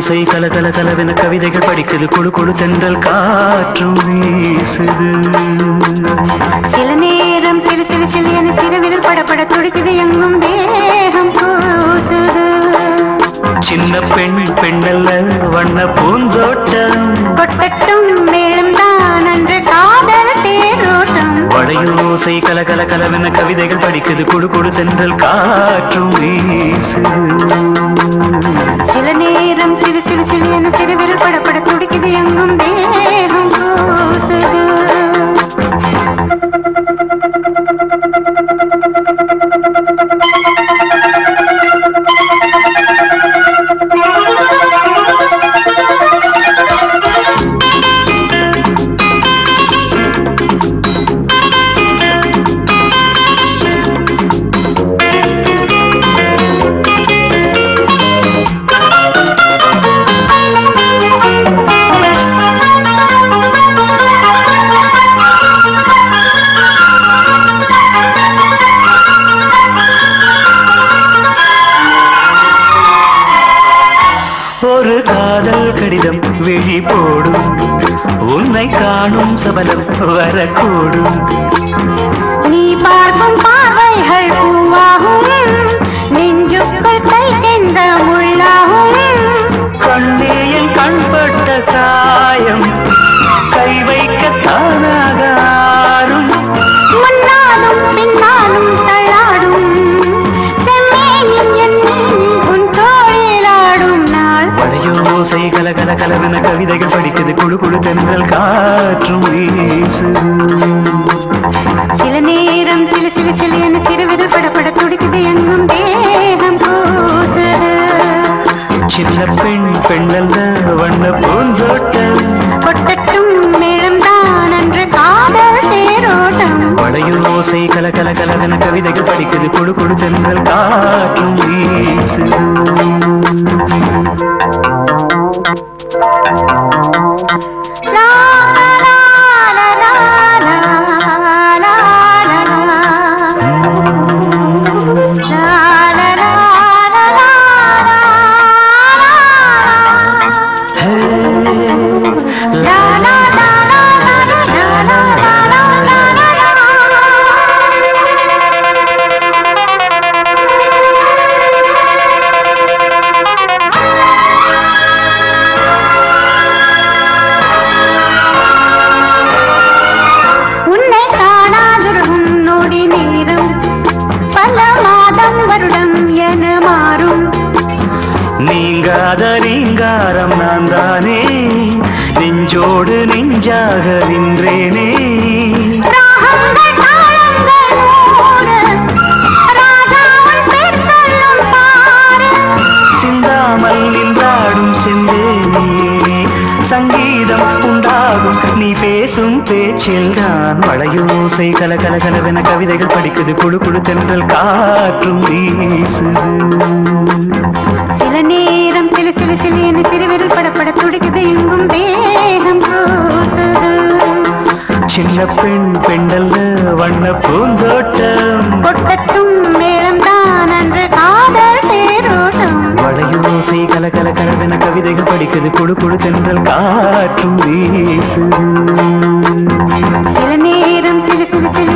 வளையோசை கல கல கலவென கவிதைகள் படிக்குது குழு குழு தென்றல் காற்றும் வீசுது சில நேரம் சிறு சிறு சிறு என சிறுவிரல் படப்பட துடிக்குது எங்கும் தேகம் கூசுது சின்ன பெண் பெண்ணல்ல வண்ண பூந்தோட்டம் கொட்டட்டும் மேலும் தான் அன்று காதல் தேரோட்டம் வளையோசை கல கல கலவென கவிதைகள் படிக்குது குழு குழு தென்றல் காற்றும் வீசுது சில நேரம் சிறு சிறு சிறு என சிறுவிரல் படப்பட துடிக்குது எங்கும் தேகம் கூசுது ஒரு காதல் கடிதம் வெளி போடும் உன்னை காணும் சபலம் வரக்கூடும் நீ பார்க்கும் பார்வைகள் பூவாகும் நெஞ்சுக்குள் கைத்தென்ற முள்ளாகும் கண்ணே என் கண்பட்ட காயம் கை வைக்க தானாக ஆறும் முன்னாலும் பின்னாலும் தள்ளாடும் செம்மேனி என் மேனி உன் தோளிலாடும் நாள் வளையோசை கல கல கலவென கவிதைகள் படிக்குது குழு குழு தென்றல் காற்றும் வீசுது சில நேரம் சில சில சில என சிறுவிரல் படப்பட துடிக்குது எங்கும் தேகம் கூசுது சின்ன பெண் பெண்ணல்ல வண்ண பூந்தோட்டம் கொட்டட்டும் மேலும் தான் அன்று காதல் தேரோட்டம் வளையோசை கல கல கலவென கவிதைகள் படிக்குது குழு குழு தென்றல் காற்றும் வீசுது லா லா லா லா லா லா உன்னை காணாதிருக்கும் நொடி நேரம் பல மாதம் வருடம் என மாறும் நீங்காத ரீங்காரம் நான் தானே நெஞ்சோடு நெஞ்சாக நின்றேனே ராகங்கள் தாளங்கள் நூறு ராஜா உன் பேர் சொல்லும் பாரு சிந்தாமல் நின்றாடும் செந்தேனே சங்கீதம் உண்டாகும் நீ பேசும் பேச்சில் தான் வளையோசை கல கல கலவென கவிதைகள் படிக்குது குழு குழு தென்றல் காற்றும் வீசுது சில நேரம் சில சில சில என சிறுவிரல் படப்பட துடிக்குது எங்கும் தேகம் கூசுது சின்ன பெண் பெண்ணல்ல வண்ண பூந்தோட்டம் கொட்டட்டும் மேலும் தான் அன்று காதல் தேரோட்டம் வளையோசை கல கல கலவென கவிதைகள் படிக்குது குழு குழு தென்றல் காற்றும் வீசுது சில நேரம் சில சில சில